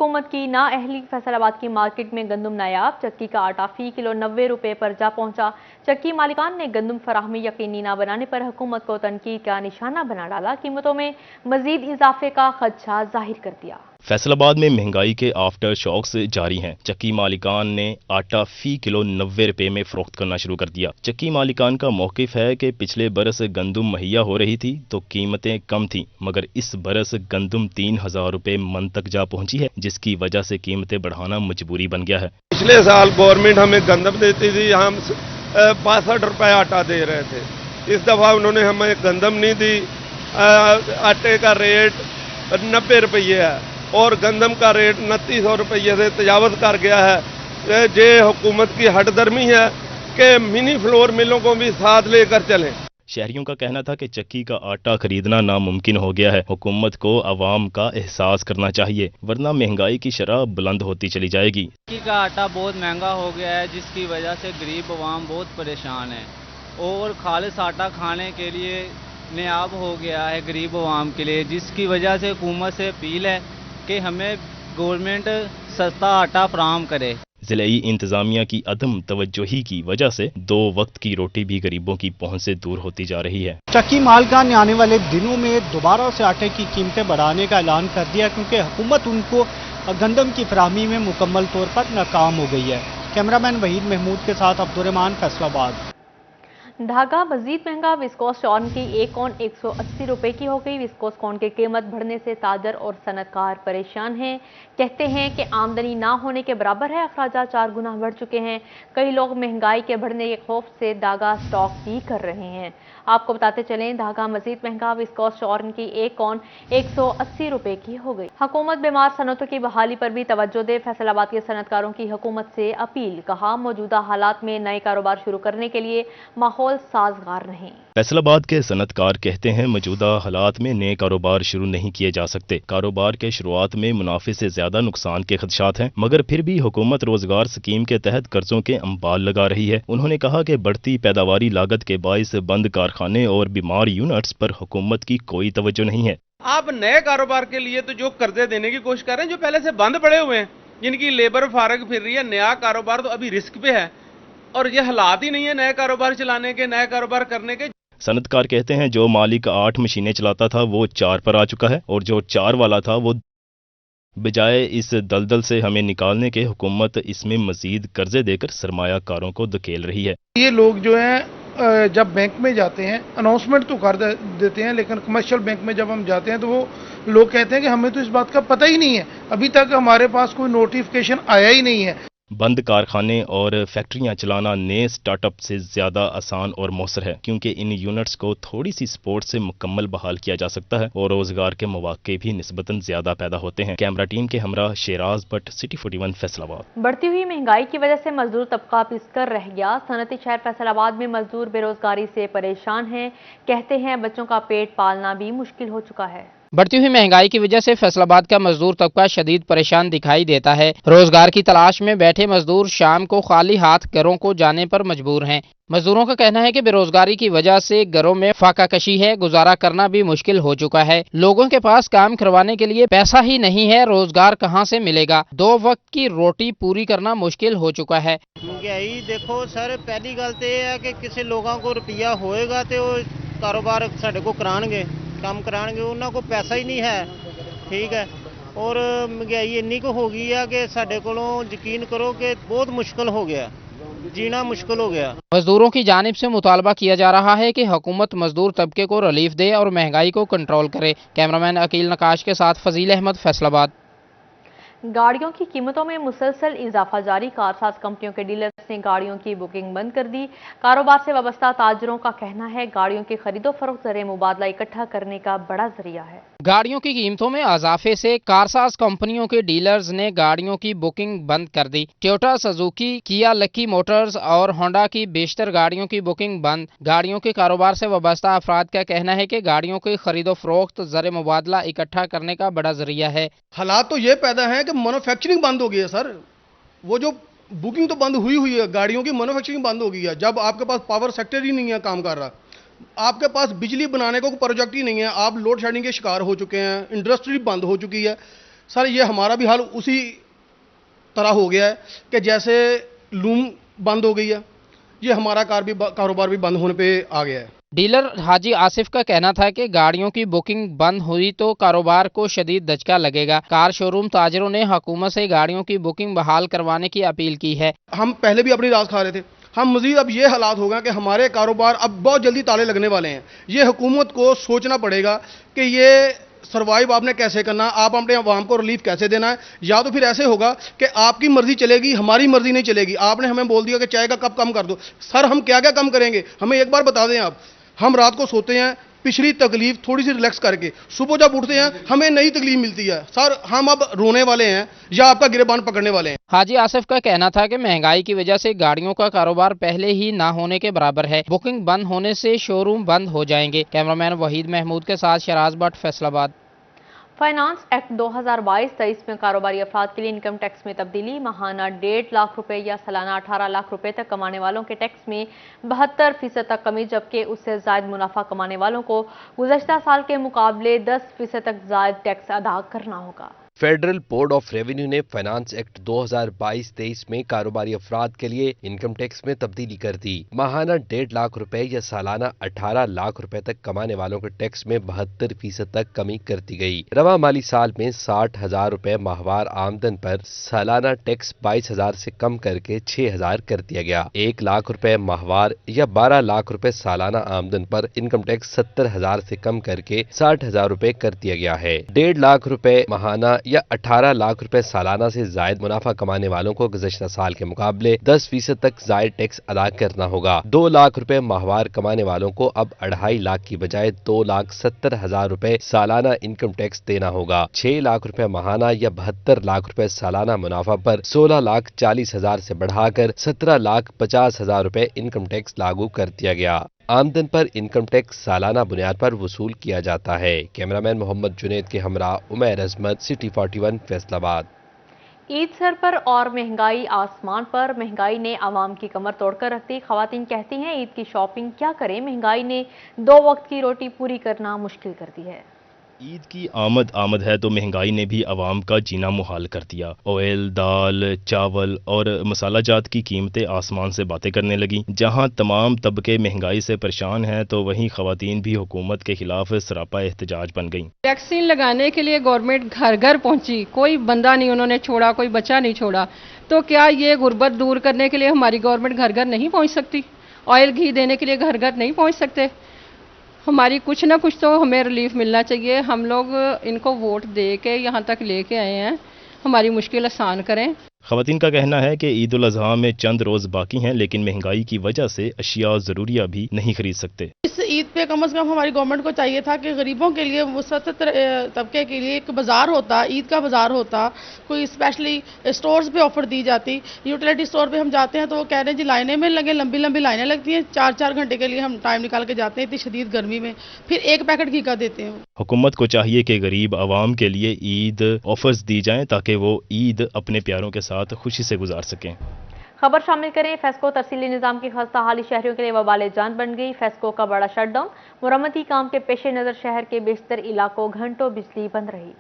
हुकूमत की नाअहली, फैसलाबाद की मार्केट में गंदम नायाब, चक्की का आटा फी किलो 90 रुपए पर जा पहुंचा। चक्की मालिकान ने गंदम फराहमी यकीनी न बनाने पर हुकूमत को तनकीद का निशाना बना डाला, कीमतों में मजीद इजाफे का खदशा जाहिर कर दिया। फैसलाबाद में महंगाई के आफ्टर शॉक्स जारी हैं। चक्की मालिकान ने आटा फी किलो 90 रुपए में फरोख्त करना शुरू कर दिया। चक्की मालिकान का मौकिफ है कि पिछले बरस गंदम मुहैया हो रही थी तो कीमतें कम थीं, मगर इस बरस गंदम 3000 रुपए मन तक जा पहुंची है, जिसकी वजह से कीमतें बढ़ाना मजबूरी बन गया है। पिछले साल गवर्नमेंट हमें गंदम देती थी, हम 62 रुपए आटा दे रहे थे। इस दफा उन्होंने हमें गंदम नहीं दी। आटे का रेट 90 रुपये है और गंदम का रेट 2900 रुपये से तजावज़ कर गया है। ये हुकूमत की हटदर्मी है कि मिनी फ्लोर मिलों को भी साथ लेकर चलें। शहरियों का कहना था कि चक्की का आटा खरीदना नामुमकिन हो गया है। हुकूमत को अवाम का एहसास करना चाहिए, वरना महंगाई की शरह बुलंद होती चली जाएगी। चक्की का आटा बहुत महंगा हो गया है, जिसकी वजह से गरीब अवाम बहुत परेशान है और खालिस आटा खाने के लिए नायाब हो गया है गरीब अवाम के लिए, जिसकी वजह से हुकूमत से अपील है कि हमें गवर्नमेंट सस्ता आटा फराहम करे। ज़िलाई इंतज़ामिया की अदम तवज्जोही की वजह से 2 वक्त की रोटी भी गरीबों की पहुंच से दूर होती जा रही है। चक्की मालिकान ने आने वाले दिनों में दोबारा से आटे की कीमतें बढ़ाने का ऐलान कर दिया, क्योंकि हुकूमत उनको गंदम की फराहमी में मुकम्मल तौर पर नाकाम हो गई है। कैमरामैन वहीद महमूद के साथ अब्दुर्रहमान, फैसलाबाद। धागा मजीद महंगा, विस्कोस कॉर्न की एक कौन 180 रुपए की हो गई। विस्कोस कॉर्न की कीमत बढ़ने से ताजर और सनतकार परेशान हैं। कहते हैं कि आमदनी ना होने के बराबर है, अखराजात 4 गुना बढ़ चुके हैं। कई लोग महंगाई के बढ़ने के खौफ से धागा स्टॉक भी कर रहे हैं। आपको बताते चलें, धागा मजीद महंगा, विस्कोस कॉर्न की एक कौन 180 रुपए की हो गई। हुकूमत बीमार सनतों की बहाली पर भी तवज्जो दे, फैसलाबाद के सनतकारों की हुकूमत से अपील। कहा, मौजूदा हालात में नए कारोबार शुरू करने के लिए माहौल साजगार नहीं। फैसलाबाद के सनतकार कहते हैं, मौजूदा हालात में नए कारोबार शुरू नहीं किए जा सकते। कारोबार के शुरुआत में मुनाफे से ज्यादा नुकसान के खदशात हैं, मगर फिर भी हुकूमत रोजगार स्कीम के तहत कर्जों के अंबाल लगा रही है। उन्होंने कहा कि बढ़ती पैदावारी लागत के बाइस बंद कारखाने और बीमार यूनिट्स पर हुकूमत की कोई तवज्जो नहीं है। आप नए कारोबार के लिए तो जो कर्जे देने की कोशिश कर रहे हैं, जो पहले से बंद पड़े हुए हैं, जिनकी लेबर फारग फिर रही है, नया कारोबार तो अभी रिस्क पे है और ये हालात ही नहीं है नए कारोबार चलाने के, नए कारोबार करने के। सनतकार कहते हैं, जो मालिक 8 मशीनें चलाता था वो 4 पर आ चुका है और जो 4 वाला था वो बजाय इस दलदल से हमें निकालने के हुकूमत इसमें मजीद कर्जे देकर सरमायाकारों को धकेल रही है। ये लोग जो हैं जब बैंक में जाते हैं अनाउंसमेंट तो कर देते हैं, लेकिन कमर्शियल बैंक में जब हम जाते हैं तो वो लोग कहते हैं कि हमें तो इस बात का पता ही नहीं है, अभी तक हमारे पास कोई नोटिफिकेशन आया ही नहीं है। बंद कारखाने और फैक्ट्रियां चलाना नए स्टार्टअप से ज्यादा आसान और मौसर है, क्योंकि इन यूनिट्स को थोड़ी सी सपोर्ट से मुकम्मल बहाल किया जा सकता है और रोजगार के मौके भी निस्बतन ज्यादा पैदा होते हैं। कैमरा टीम के हमरा शेराज भट्ट, सिटी 41, फैसलाबाद। बढ़ती हुई महंगाई की वजह से मजदूर तबका पिसकर रह गया। सनती शहर फैसलाबाद में मजदूर बेरोजगारी से परेशान हैं। कहते हैं, बच्चों का पेट पालना भी मुश्किल हो चुका है। बढ़ती हुई महंगाई की वजह से फैसलाबाद का मजदूर तबका शदीद परेशान दिखाई देता है। रोजगार की तलाश में बैठे मजदूर शाम को खाली हाथ घरों को जाने पर मजबूर हैं। मजदूरों का कहना है कि बेरोजगारी की वजह से घरों में फाका कशी है, गुजारा करना भी मुश्किल हो चुका है। लोगों के पास काम करवाने के लिए पैसा ही नहीं है, रोजगार कहां से मिलेगा। 2 वक्त की रोटी पूरी करना मुश्किल हो चुका है। महंगाई देखो सर, पहली गल तो यह है कि किसी लोगों को रुपया होएगा तो कारोबार साढ़े को कराएंगे, काम कराएंगे, उन्होंने को पैसा ही नहीं है, ठीक है। और महंगाई इन्नी को हो गई है कि साढ़े कोलों यकीन करो कि बहुत मुश्किल हो गया, जीना मुश्किल हो गया। मजदूरों की जानिब से मुतालबा किया जा रहा है कि हुकूमत मजदूर तबके को रिलीफ दे और महंगाई को कंट्रोल करे। कैमरामैन अकील नकाश के साथ फजील अहमद, फैसलाबाद। गाड़ियों की कीमतों में मुसलसल इजाफा जारी। कारसाज कंपनियों के डीलर्स ने गाड़ियों की बुकिंग बंद कर दी। कारोबार से वाबस्ता ताजरों का कहना है, गाड़ियों की खरीदो फरोख्त ज़र मुबादला इकट्ठा करने का बड़ा जरिया है। गाड़ियों की कीमतों में इजाफे से कारसाज कंपनियों के डीलर्स ने गाड़ियों की बुकिंग बंद कर दी। टोयोटा, सुजुकी, किया, लकी मोटर्स और होंडा की बेशतर गाड़ियों की बुकिंग बंद। गाड़ियों के कारोबार से वाबस्ता अफराद का कहना है कि गाड़ियों की खरीदो फरोख्त ज़र मुबादला इकट्ठा करने का बड़ा जरिया है। हालात तो ये पैदा है कि मैन्युफैक्चरिंग बंद हो गई है सर, वो जो बुकिंग तो बंद हुई है, गाड़ियों की मैन्युफैक्चरिंग बंद हो गई है। जब आपके पास पावर सेक्टर ही नहीं है काम कर रहा, आपके पास बिजली बनाने को प्रोजेक्ट ही नहीं है, आप लोड शेडिंग के शिकार हो चुके हैं, इंडस्ट्री बंद हो चुकी है, سر یہ ہمارا بھی حال اسی طرح ہو گیا ہے کہ جیسے لوم بند ہو گئی ہے، یہ ہمارا کاروبار بھی بند ہونے پہ آ گیا ہے۔ ڈیلر حاجی آصف کا کہنا تھا کہ گاڑیوں کی بکنگ بند ہوئی تو کاروبار کو شدید دھچکا لگے گا۔ کار شو روم تاجروں نے حکومت سے گاڑیوں کی بکنگ بحال کروانے کی اپیل کی ہے۔ ہم پہلے بھی اپنی راز کھا رہے تھے، ہم مزید اب یہ حالات ہوگا کہ ہمارے کاروبار اب بہت جلدی تالے لگنے والے ہیں۔ یہ حکومت کو سوچنا پڑے گا کہ یہ سروائیو آپ نے کیسے کرنا، آپ اپنے عوام کو ریلیف کیسے دینا ہے، یا تو پھر ایسے ہوگا کہ آپ کی مرضی چلے گی، ہماری مرضی نہیں چلے گی۔ آپ نے ہمیں بول دیا کہ چائے کا کپ کم کر دو، سر ہم کیا کیا کم کریں گے، ہمیں ایک بار بتا دیں آپ۔ ہم رات کو سوتے ہیں پچھلی تکلیف تھوڑی سی ریلیکس کر کے، صبح جب اٹھتے ہیں ہمیں نئی تکلیف ملتی ہے۔ سر ہم اب رونے والے ہیں یا آپ کا گریبان پکڑنے والے ہیں۔ حاجی آصف کا کہنا تھا کہ مہنگائی کی وجہ سے گاڑیوں کا کاروبار پہلے ہی نہ ہونے کے برابر ہے۔ بکنگ بند ہونے سے شو روم بند ہو جائیں گے۔ کیمرامین وحید محمود کے ساتھ شراز بٹ، فیصل آباد۔ فائنانس ایکٹ 2022-23 میں کاروباری افراد کے لیے انکم ٹیکس میں تبدیلی، ماہانہ 1.5 لاکھ روپے یا سالانہ 18 لاکھ روپے تک کمانے والوں کے ٹیکس میں 72% تک کمی، جبکہ اس سے زائد منافع کمانے والوں کو گزشتہ سال کے مقابلے 10% تک زائد ٹیکس ادا کرنا ہوگا۔ فیڈرل بورڈ آف ریونیو نے فائنانس ایکٹ 2022-23 میں کاروباری افراد کے لیے انکم ٹیکس میں تبدیلی کر دی۔ ماہانہ 1.5 لاکھ روپے یا سالانہ 18 لاکھ روپے تک کمانے والوں کے ٹیکس میں 72% تک کمی کر دی گئی۔ رواں مالی سال میں 60,000 روپے ماہوار آمدن پر سالانہ ٹیکس 22,000 سے کم کر کے 6,000 کر دیا گیا۔ 1 لاکھ روپے ماہوار یا 12 لاکھ روپے سالانہ آمدن پر انکم ٹیکس 70,000 سے کم کر کے 60,000 روپے کر دیا گیا ہے۔ 1.5 لاکھ روپے ماہانہ یا 18 لاکھ روپے سالانہ سے زائد منافع کمانے والوں کو گزشتہ سال کے مقابلے 10% تک زائد ٹیکس ادا کرنا ہوگا۔ 2 لاکھ روپے ماہوار کمانے والوں کو اب 2.5 لاکھ کی بجائے 2,70,000 روپے سالانہ انکم ٹیکس دینا ہوگا۔ 6 لاکھ روپے ماہانہ یا 72 لاکھ روپے سالانہ منافع پر 16,40,000 سے بڑھا کر 17,50,000 روپے انکم ٹیکس لاگو کر دیا گیا۔ آمدن پر انکم ٹیکس سالانہ بنیاد پر وصول کیا جاتا ہے۔ کیمرامین محمد جنید کے ہمراہ عمیر عظمت، سٹی 41 فیصل آباد۔ عید سر پر اور مہنگائی آسمان پر، مہنگائی نے عوام کی کمر توڑ کر رکھ دی۔ خواتین کہتی ہیں عید کی شاپنگ کیا کریں، مہنگائی نے 2 وقت کی روٹی پوری کرنا مشکل کر دی ہے۔ عید کی آمد ہے تو مہنگائی نے بھی عوام کا جینا محال کر دیا۔ آئل، دال، چاول اور مسالہ جات کی قیمتیں آسمان سے باتیں کرنے لگیں۔ جہاں تمام طبقے مہنگائی سے پریشان ہیں تو وہیں خواتین بھی حکومت کے خلاف سراپا احتجاج بن گئیں۔ ویکسین لگانے کے لیے گورنمنٹ گھر گھر پہنچی، کوئی بندہ نہیں انہوں نے چھوڑا، کوئی بچہ نہیں چھوڑا، تو کیا یہ غربت دور کرنے کے لیے ہماری گورنمنٹ گھر گھر نہیں پہنچ سکتی؟ آئل گھی دینے کے لیے گھر گھر نہیں پہنچ سکتے؟ ہماری کچھ نہ کچھ تو ہمیں ریلیف ملنا چاہیے۔ ہم لوگ ان کو ووٹ دے کے یہاں تک لے کے آئے ہیں، ہماری مشکل آسان کریں۔ خواتین کا کہنا ہے کہ عید الاضحیٰ میں چند روز باقی ہیں، لیکن مہنگائی کی وجہ سے اشیاء ضروریہ بھی نہیں خرید سکتے۔ اس عید پہ کم از کم ہماری گورنمنٹ کو چاہیے تھا کہ غریبوں کے لیے، وسط طبقے کے لیے ایک بازار ہوتا، عید کا بازار ہوتا، کوئی اسپیشلی اسٹورز پہ آفر دی جاتی۔ یوٹیلیٹی اسٹور پہ ہم جاتے ہیں تو وہ کہہ رہے ہیں جی لائنیں میں لگے، لمبی لمبی لائنیں لگتی ہیں، 4 گھنٹے کے لیے ہم ٹائم نکال کے جاتے ہیں اتنی شدید گرمی میں، پھر 1 پیکٹ گھی کا دیتے ہیں۔ حکومت کو چاہیے کہ غریب عوام کے لیے عید آفرز دی جائیں تاکہ وہ عید اپنے پیاروں کے ساتھ خوشی سے گزار سکیں۔ خبر شامل کریں، فیسکو ترسیلی نظام کی خستہ حالی شہریوں کے لیے وبال جان بن گئی۔ فیسکو کا بڑا شٹ ڈاؤن، مرمتی کام کے پیش نظر شہر کے بیشتر علاقوں گھنٹوں بجلی بند رہی۔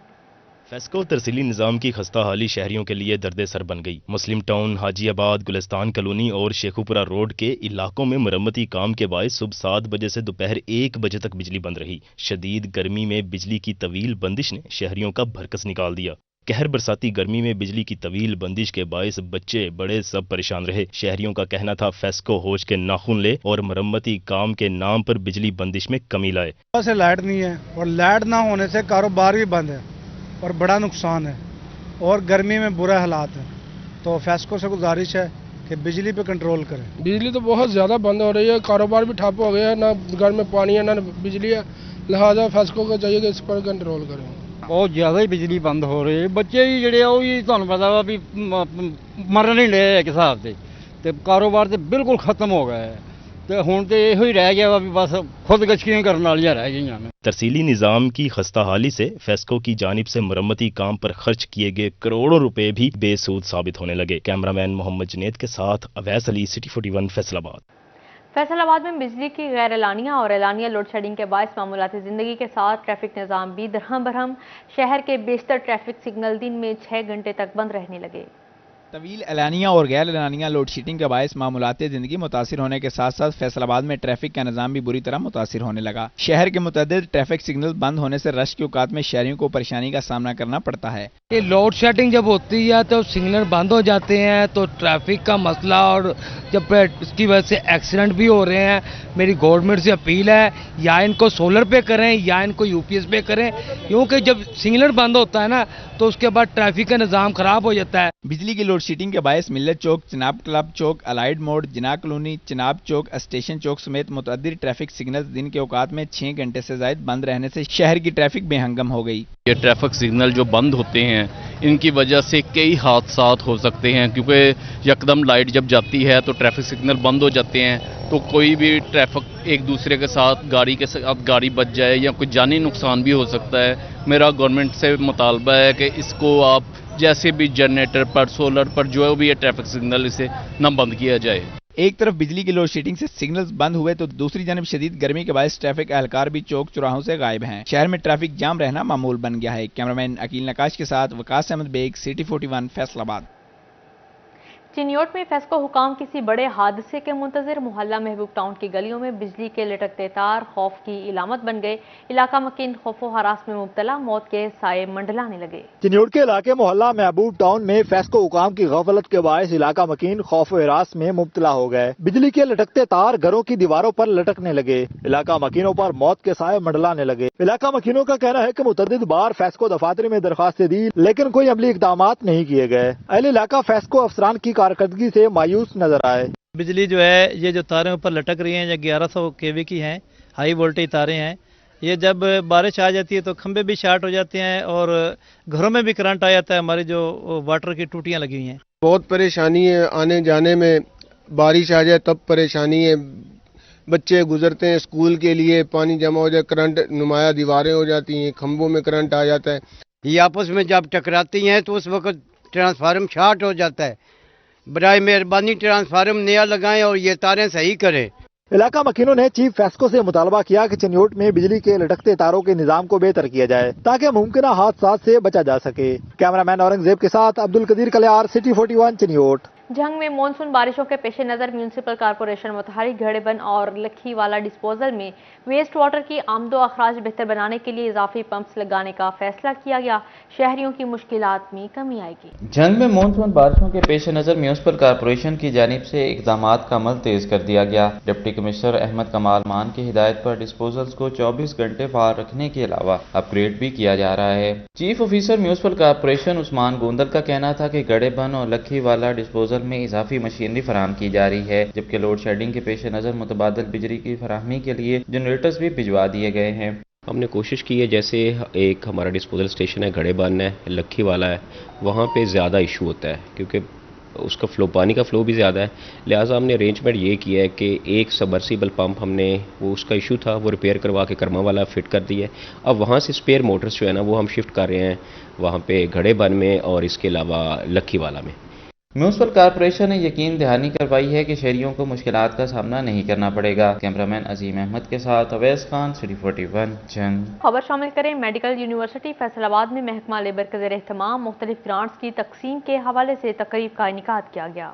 فیسکو ترسیلی نظام کی خستہ حالی شہریوں کے لیے درد سر بن گئی۔ مسلم ٹاؤن، حاجی آباد، گلستان کالونی اور شیخوپورہ روڈ کے علاقوں میں مرمتی کام کے باعث صبح 7 بجے سے دوپہر 1 بجے تک بجلی بند رہی۔ شدید گرمی میں بجلی کی طویل بندش نے شہریوں کا بھرکس نکال دیا۔ قہر برساتی گرمی میں بجلی کی طویل بندش کے باعث بچے بڑے سب پریشان رہے۔ شہریوں کا کہنا تھا فیسکو ہوش کے ناخن لے اور مرمتی کام کے نام پر بجلی بندش میں کمی لائے۔ سے لائٹ نہیں ہے اور لائٹ نہ ہونے سے کاروبار بھی بند ہے اور بڑا نقصان ہے اور گرمی میں برے حالات ہیں، تو فیسکو سے گزارش ہے کہ بجلی پہ کنٹرول کریں۔ بجلی تو بہت زیادہ بند ہو رہی ہے، کاروبار بھی ٹھپ ہو گیا ہے، نہ گھر میں پانی ہے نہ بجلی ہے، لہٰذا فیسکو کو چاہیے کہ اس پر کنٹرول کریں۔ بہت زیادہ ہی بجلی بند ہو رہی ہے، بچے بھی جڑے وہ بھی تمہیں پتا وا بھی مر نہیں رہے ایک حساب سے کاروبار تو بالکل ختم ہو گیا ہے، تو ہوں تو یہ رہ گیا وا بھی بس خود گچکیاں کرنے والی رہ گئی ہیں۔ ترسیلی نظام کی خستہ حالی سے فیسکو کی جانب سے مرمتی کام پر خرچ کیے گئے کروڑوں روپے بھی بے سود ثابت ہونے لگے۔ کیمرامین محمد جنید کے ساتھ اویس علی، سٹی 41 فیصل آباد۔ फैसल आबाद में बिजली की गैर एलानिया और एलानिया लोड शेडिंग के बायस मामूलाती ज़िंदगी के साथ ट्रैफिक निज़ाम भी दरहम बरहम। शहर के बेशतर ट्रैफिक सिग्नल दिन में 6 घंटे तक बंद रहने लगे। तवील एलानिया और गैर एलानिया लोड शेडिंग के बायस मामूलाती ज़िंदगी मुतासिर होने के साथ साथ फैसलाबाद में ट्रैफिक का निज़ाम भी बुरी तरह मुतासिर होने लगा। शहर के मुतअद्दिद ट्रैफिक सिग्नल बंद होने से रश के औकात में शहरियों को परेशानी का सामना करना पड़ता है। ये लोड शेडिंग जब होती है तो सिग्नल बंद हो जाते हैं तो ट्रैफिक का मसला और जब इसकी वजह से एक्सीडेंट भी हो रहे हैं। मेरी गवर्नमेंट से अपील है या इनको सोलर पे करें या इनको यूपीएस पे करें, क्योंकि जब सिग्नल बंद होता है ना तो उसके बाद ट्रैफिक का निज़ाम खराब हो जाता है। बिजली की लोड शेडिंग के बायस मिल्लत चौक, चिनाब क्लब चौक, अलाइड मोड़, जिना कॉलोनी, चिनाब चौक, स्टेशन चौक समेत मुतअद्दिद ट्रैफिक सिग्नल दिन के औकात में 6 घंटे से ज़ायद बंद रहने से शहर की ट्रैफिक बेहंगम हो गई। ये ट्रैफिक सिग्नल जो बंद होते हैं इनकी वजह से कई हादसात हो सकते हैं, क्योंकि यकदम लाइट जब जाती है तो ट्रैफिक सिग्नल बंद हो जाते हैं तो कोई भी ट्रैफिक एक दूसरे के साथ गाड़ी के साथ गाड़ी बच जाए या कोई जानी नुकसान भी हो सकता है। मेरा गवर्नमेंट से मुतालबा है कि इसको आप जैसे भी जनरेटर पर, सोलर पर जो भी है ट्रैफिक सिग्नल इसे न बंद किया जाए। एक तरफ बिजली की लोड शेडिंग से सिग्नल्स बंद हुए तो दूसरी जानब शदीद गर्मी के बायस ट्रैफिक एहलकार भी चौक चौराहों से गायब हैं। शहर में ट्रैफिक जाम रहना मामूल बन गया है। कैमरामैन अकील नकाश के साथ वकास अहमद बेग, सिटी 41 फैसलाबाद। चिन्योट में फेस्को हुकाम किसी बड़े हादसे के मुंतजर। मोहल्ला महबूब टाउन की गलियों में बिजली के लटकते तार खौफ की इलामत बन गए। इलाका मकीन खौफो हरास में मुब्तला, मौत के साए मंडलाने लगे। चिन्योट के इलाके मोहल्ला महबूब टाउन में फेस्को हुकाम की गफलत के बायस इलाका मकीन खौफो हरास में मुब्तला हो गए। बिजली के लटकते तार घरों की दीवारों पर लटकने लगे। इलाका मकीनों पर मौत के साए मंडलाने लगे। इलाका मकीनों का कहना है कि मुतअद्दिद बार फेस्को दफातर में दरखास्तें दी लेकिन कोई अमली इकदाम नहीं किए गए। अहले इलाका फेस्को अफसरान की कारकर्दगी से मायूस नजर आए। बिजली जो है ये जो तारें ऊपर लटक रही हैं, ये 1100 kV की हैं, हाई वोल्टेज तारें हैं। ये जब बारिश आ जाती है तो खंबे भी शार्ट हो जाते हैं और घरों में भी करंट आ जाता है। हमारी जो वाटर की टूटियां लगी हुई हैं, बहुत परेशानी है आने जाने में। बारिश आ जाए तब परेशानी है, बच्चे गुजरते हैं स्कूल के लिए, पानी जमा हो जाए, करंट नुमाया दीवारें हो जाती हैं, खंभों में करंट आ जाता है। ये आपस में जब टकराती हैं तो उस वक्त ट्रांसफार्मर शार्ट हो जाता है। बराए मेहरबानी ट्रांसफार्मर नया लगाएं और ये तारें सही करें। इलाका मकीनों ने चीफ फेस्को से मुतालबा किया कि चिन्योट में बिजली के लटकते तारों के निजाम को बेहतर किया जाए ताकि मुमकिन हादसा से बचा जा सके। कैमरामैन औरंगजेब के साथ अब्दुल कदीर कल्यार, सिटी 41 चिन्योट। जंग में मानसून बारिशों के पेश नज़र म्यूनसिपल कारपोरेशन मुतहरिक घड़ेबन और लखीवाला डिस्पोजल में वेस्ट वाटर की आमदो अखराज बेहतर बनाने के लिए इजाफी पंप्स लगाने का फैसला किया गया। शहरियों की मुश्किलात में कमी आएगी। जंग में मानसून बारिशों के पेश नज़र म्यूनसिपल कारपोरेशन की जानिब से इक़दामात का अमल तेज कर दिया गया। डिप्टी कमिश्नर अहमद कमाल मान की हिदायत पर डिस्पोजल्स को 24 घंटे फार रखने के अलावा अपग्रेड भी किया जा रहा है। Chief officer municipal corporation Usman Gondal का कहना था कि गड़ेबन और लखीवाला डिस्पोजल में इजाफी मशीनरी फराहम की जा रही है, जबकि लोड शेडिंग के पेश नज़र मुतबादल बिजली की फराहमी के लिए जनरेटर्स भी भिजवा दिए गए हैं। हमने कोशिश की है, जैसे एक हमारा डिस्पोजल स्टेशन है गड़ेबन है, लखीवाला है, वहाँ पे ज़्यादा इशू होता है क्योंकि उसका फ्लो, पानी का फ्लो भी ज़्यादा है। लिहाजा हमने अरेंजमेंट ये किया है कि एक सबमर्सिबल पंप हमने, वो उसका इशू था, वो रिपेयर करवा के कर्मा वाला फिट कर दिया है। अब वहाँ से स्पेयर मोटर्स जो है ना वो हम शिफ्ट कर रहे हैं वहाँ पे गड़ेबन में और इसके अलावा लखीवाला में। म्यूनसिपल कारपोरेशन ने यकीन दहानी करवाई है कि शहरियों को मुश्किलात का सामना नहीं करना पड़ेगा। कैमरामैन अजीम अहमद के साथ अवैस खान, सिटी 41 जंग। खबर शामिल करें। मेडिकल यूनिवर्सिटी फैसलाबाद में महकमा लेबर के ज़ेर एहतमाम मुख्तलिफ ग्रांट्स की तकसीम के हवाले से तकरीब का इनेकाद किया गया।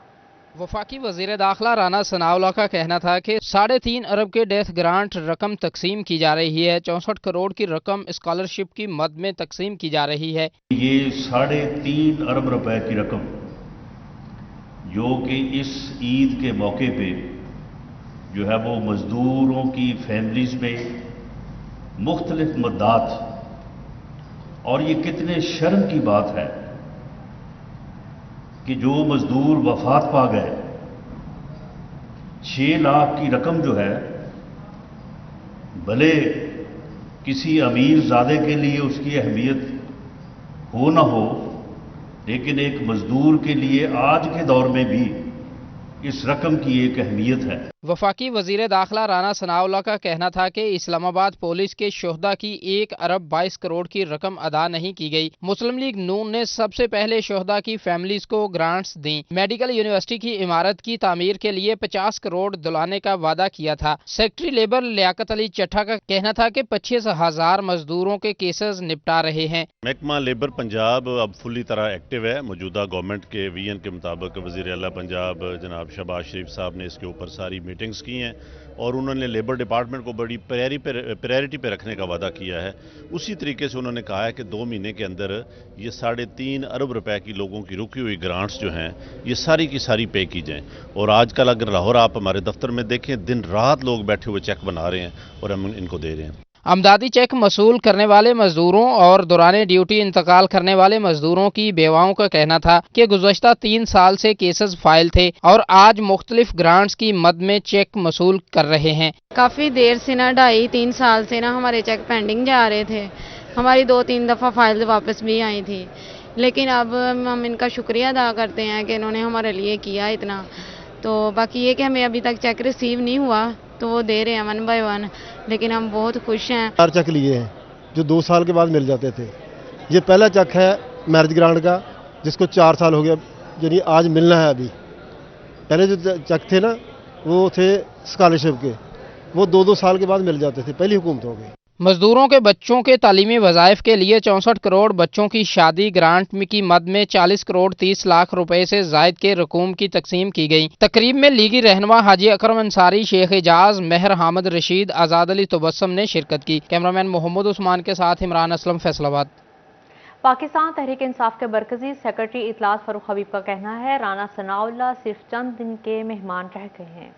वफाकी वज़ीर दाखिला राना सनाउल्लाह का कहना था कि 3.5 अरब के डेथ ग्रांट रकम तकसीम की जा रही है। 64 करोड़ की रकम स्कॉलरशिप की मद में तकसीम की जा रही है। ये 3.5 अरब रुपए की रकम जो कि इस ईद के मौके पे जो है वो मज़दूरों की फैमिलीज़ में मुख्तलिफ मद्दात, और ये कितने शर्म की बात है कि जो मज़दूर वफात पा गए 6 लाख की रकम जो है, भले किसी अमीर ज़ादे के लिए उसकी अहमियत हो ना हो, लेकिन एक मजदूर के लिए आज के दौर में भी इस रकम की एक अहमियत है। वफाकी वजीर दाखिला राना सनाउल्लाह का कहना था कि इस्लामाबाद पुलिस के शोहदा की 1 अरब 22 करोड़ की रकम अदा नहीं की गई। मुस्लिम लीग नून ने सबसे पहले शोहदा की फैमिलीज को ग्रांट्स दी। मेडिकल यूनिवर्सिटी की इमारत की तामीर के लिए 50 करोड़ दिलाने का वादा किया था। सेक्रेटरी लेबर लियाकत अली चट्ठा का कहना था कि 25,000 मजदूरों के केसेस निपटा रहे हैं। महकमा लेबर पंजाब अब फुली तरह एक्टिव है। मौजूदा गवर्नमेंट के विजन के मुताबिक वज़ीर आला पंजाब जनाब शहबाज शरीफ साहब ने इसके ऊपर सारी मीटिंग्स की हैं और उन्होंने लेबर डिपार्टमेंट को बड़ी प्रायोरिटी पे रखने का वादा किया है। उसी तरीके से उन्होंने कहा है कि 2 महीने के अंदर ये 3.5 अरब रुपए की लोगों की रुकी हुई ग्रांट्स जो हैं ये सारी की सारी पे की जाएं। और आजकल अगर लाहौर आप हमारे दफ्तर में देखें, दिन रात लोग बैठे हुए चेक बना रहे हैं और हम इनको दे रहे हैं। अमदादी चेक मसूल करने वाले मजदूरों और दौरान ड्यूटी इंतकाल करने वाले मजदूरों की बेवाओं का कहना था कि गुज़श्ता 3 साल से केसेस फाइल थे और आज मुख्तलिफ ग्रांट्स की मद में चेक मसूल कर रहे हैं। काफ़ी देर से ना 2.5-3 साल से ना हमारे चेक पेंडिंग जा रहे थे। हमारी 2-3 दफ़ा फाइल वापस भी आई थी, लेकिन अब हम इनका शुक्रिया अदा करते हैं कि इन्होंने हमारे लिए किया इतना। तो बाकी ये कि हमें अभी तक चेक रिसीव नहीं हुआ तो वो दे रहे हैं 1 बाय 1, लेकिन हम बहुत खुश हैं। 4 चेक लिए हैं जो 2 साल के बाद मिल जाते थे। ये पहला चेक है मैरिज ग्रांट का जिसको 4 साल हो गया, यानी आज मिलना है। अभी पहले जो चेक थे ना वो थे स्कॉलरशिप के, वो 2-2 साल के बाद मिल जाते थे, पहली हुकूमत हो गई। मजदूरों के बच्चों के तालीमी वज़ाइफ के लिए 64 करोड़, बच्चों की शादी ग्रांट की मद में 40 करोड़ 30 लाख रुपए से जायद के रकूम की तकसीम की गई। तकरीब में लीगी रहनुमा हाजी अकरम अंसारी, शेख एजाज, मेहर हामद रशीद, आज़ाद अली तबस्सुम ने शिरकत की। कैमरामैन मोहम्मद उस्मान के साथ इमरान असलम, फैसलाबाद। पाकिस्तान तहरीक इंसाफ के मरकजी सेक्रेटरी इतलात फारूक हबीब का कहना है राना सनाउल्लाह सिर्फ चंद दिन के मेहमान रह गए हैं।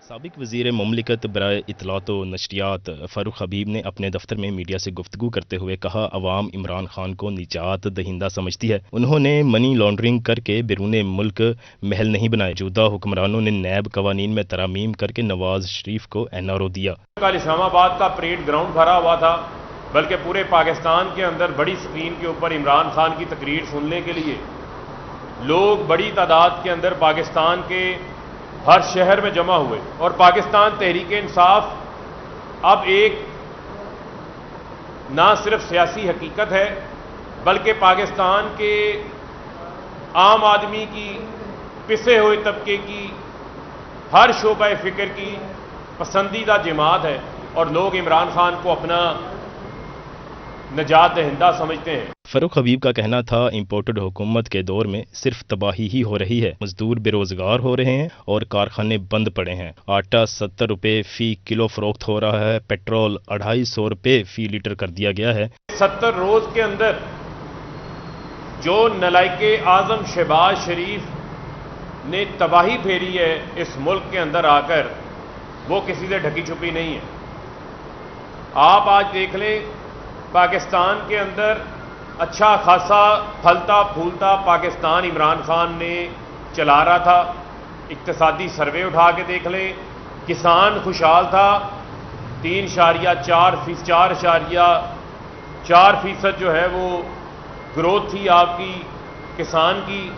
साबिक वज़ीर मुमलिकत बराए इतलात व नशरियात फारूक हबीब ने अपने दफ्तर में मीडिया से गुफ्तगू करते हुए कहा, अवाम इमरान खान को निजात दहिंदा समझती है। उन्होंने मनी लॉन्ड्रिंग करके बैरून मुल्क महल नहीं बनाए। मौजूदा हुक्मरानों ने नैब कवानीन में तरामीम करके नवाज शरीफ को एनआरओ दिया। कल इस्लामाबाद का परेड ग्राउंड भरा हुआ था, बल्कि पूरे पाकिस्तान के अंदर बड़ी स्क्रीन के ऊपर इमरान खान की तकरीर सुनने के लिए लोग बड़ी तादाद के अंदर पाकिस्तान के हर शहर में जमा हुए। और पाकिस्तान तहरीक इंसाफ अब एक ना सिर्फ सियासी हकीकत है बल्कि पाकिस्तान के आम आदमी की, पिसे हुए तबके की, हर शोबा फिक्र की पसंदीदा जमात है और लोग इमरान खान को अपना निजात दहिंदा समझते हैं। फारूक हबीब का कहना था, इंपोर्टेड हुकूमत के दौर में सिर्फ तबाही ही हो रही है। मजदूर बेरोजगार हो रहे हैं और कारखाने बंद पड़े हैं। आटा 70 रुपए फी किलो फरोख्त हो रहा है। पेट्रोल 250 रुपए फी लीटर कर दिया गया है। 70 रोज के अंदर जो नलायके आजम शहबाज शरीफ ने तबाही फेरी है इस मुल्क के अंदर आकर, वो किसी से ढकी छुपी नहीं है। आप आज देख लें, पाकिस्तान के अंदर अच्छा खासा फलता फूलता पाकिस्तान इमरान खान ने चला रहा था। इक्तिसादी सर्वे उठा के देख लें, किसान खुशहाल था। 4.4% जो है वो ग्रोथ थी आपकी किसान की।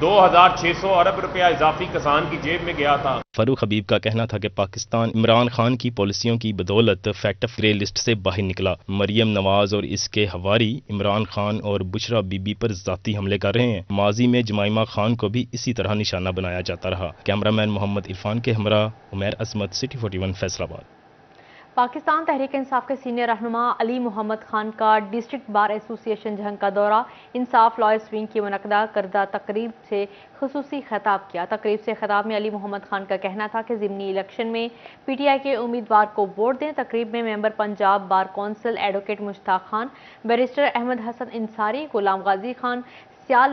2,600 अरब रुपया इजाफी किसान की जेब में गया था। फारूक हबीब का कहना था कि पाकिस्तान इमरान खान की पॉलिसियों की बदौलत फैक्ट ऑफ ग्रे लिस्ट से बाहर निकला। मरियम नवाज और इसके हवारी इमरान खान और बुशरा बीबी पर जाती हमले कर रहे हैं। माजी में जमाइमा खान को भी इसी तरह निशाना बनाया जाता रहा। कैमरामैन मोहम्मद इरफान के हमरा उमैर असमत, सिटी 41 फैसलाबाद। पाकिस्तान तहरीक इंसाफ के सीनियर रहनुमा अली मोहम्मद खान का डिस्ट्रिक्ट बार एसोसिएशन जहंग का दौरा। इंसाफ लॉयर्स विंग की मुनक्कदा करदा तकरीब से खुसूसी खिताब किया। तकरीब से खिताब में अली मोहम्मद खान का कहना था कि ज़िमनी इलेक्शन में PTI के उम्मीदवार को वोट दें। तकरीब में member Punjab bar council advocate Mushtaq Khan, barrister Ahmed Hasan Ansari, Ghulam Ghazi Khan, Sial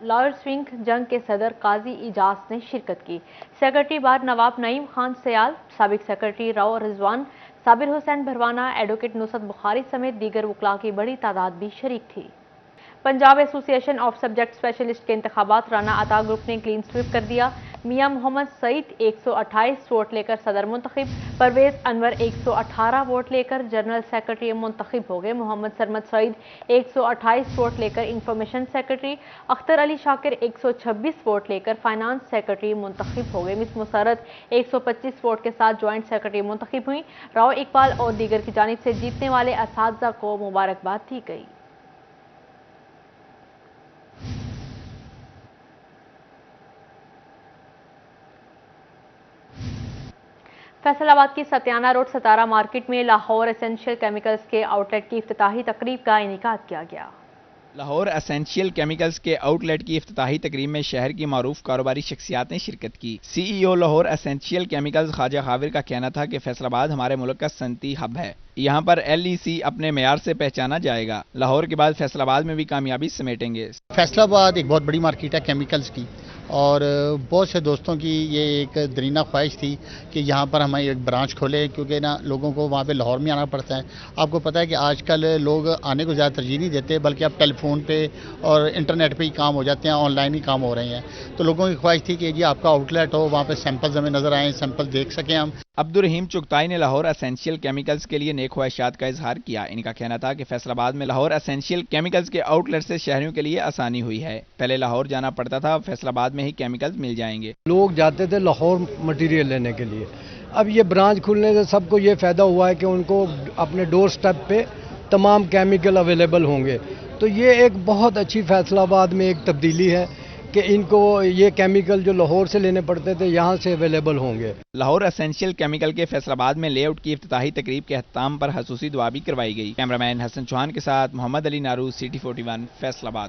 lawyers wing Jhang के सदर काजी इजाज ने शिरकत की। सेक्रेटरी बार नवाब नईम खान सियाल, साबिक सेक्रेटरी राव रिजवान, साबिर हुसैन भरवाना, एडवोकेट नुसरत बुखारी समेत दीगर वकला की बड़ी तादाद भी शरीक थी। Punjab association of subject specialist के इंतखाबात राना अता ग्रुप ने क्लीन स्वीप कर दिया। मियां मोहम्मद सईद 128 वोट लेकर सदर मुंतखब, परवेज अनवर 118 वोट लेकर जनरल सेक्रेटरी मुंतखब हो गए। मोहम्मद सरमद सईद 128 वोट लेकर information secretary, Akhtar Ali Shakir 126 vote लेकर फाइनेंस सेक्रेटरी मुंतखब हो गए। मिस मुसरत 125 वोट के साथ ज्वाइंट सेक्रेटरी मुंतखब हुई। राव इकबाल और दीगर की जानिब से जीतने वाले असातिज़ा को मुबारकबाद दी गई। फैसलाबाद की सत्याना रोड सतारा मार्केट में लाहौर एसेंशियल केमिकल्स के आउटलेट की इफ्तिताही तकरीब का इनेकाद किया गया। लाहौर एसेंशियल केमिकल्स के आउटलेट की इफ्तिताही तकरीब में शहर की मारूफ कारोबारी शख्सियात ने शिरकत की। CEO Lahore essential chemicals Khawaja Khawar का कहना था कि फैसलाबाद हमारे मुल्क का सनती हब है, यहाँ पर LEC अपने मेयार से पहचाना जाएगा। लाहौर के बाद फैसलाबाद में भी कामयाबी समेटेंगे। फैसलाबाद एक बहुत बड़ी मार्केट है केमिकल्स की, और बहुत से दोस्तों की ये एक दरीना ख्वाहिश थी कि यहाँ पर हम एक ब्रांच खोलें, क्योंकि ना लोगों को वहाँ पे लाहौर में आना पड़ता है। आपको पता है कि आजकल लोग आने को ज़्यादा तरजीह नहीं देते, बल्कि अब टेलीफोन पे और इंटरनेट पे ही काम हो जाते हैं, ऑनलाइन ही काम हो रहे हैं। तो लोगों की ख्वाहिश थी कि जी आपका आउटलेट हो, वहाँ पर सैंपल्स हमें नज़र आएँ, सैंपल देख सकें हम। अब्दुर्रहीम चुगताई ने लाहौर एसेंशियल केमिकल्स के लिए नेक ख्वाहिशात का इजहार किया। इनका कहना था कि फैसलाबाद में लाहौर एसेंशियल केमिकल्स के आउटलेट से शहरियों के लिए आसानी हुई है। पहले लाहौर जाना पड़ता था, फैसलाबाद में ही केमिकल्स मिल जाएंगे। लोग जाते थे लाहौर मटेरियल लेने के लिए, अब ये ब्रांच खुलने से सबको ये फायदा हुआ है कि उनको अपने डोर स्टेप पे तमाम केमिकल अवेलेबल होंगे। तो ये एक बहुत अच्छी फैसलाबाद में एक तब्दीली है कि इनको ये केमिकल जो लाहौर से लेने पड़ते थे यहाँ से अवेलेबल होंगे। लाहौर एसेंशियल केमिकल के फैसलाबाद में लेआउट की इफ्तिताही तकरीब के अख्ताम पर खसूसी दुआ भी करवाई गई। कैमरामैन हसन चौहान के साथ मोहम्मद अली नारू, City 41 फैसलाबाद।